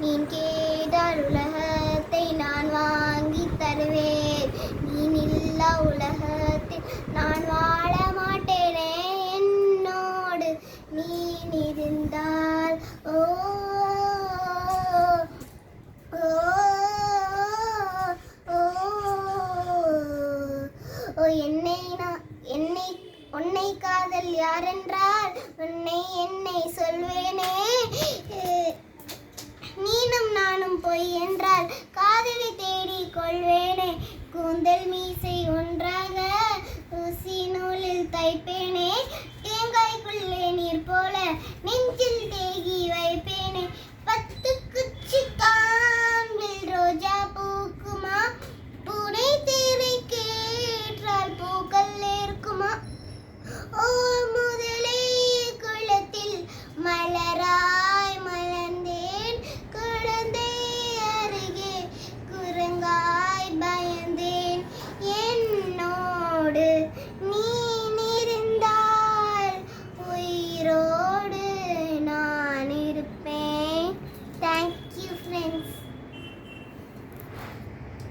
நீ கேட்டால் உலகத்தை நான் வாங்கி தருவேன். நீ இல்லா உலகத்தில் நான் வாழ மாட்டேனே. என்னோடு நீ இருந்தால் ஓ ஓ ஓ என்னை உன்னை காதல் யாரென்றால் என்னை சொல்வேனே. நீனும் நானும் பொய் என்றால்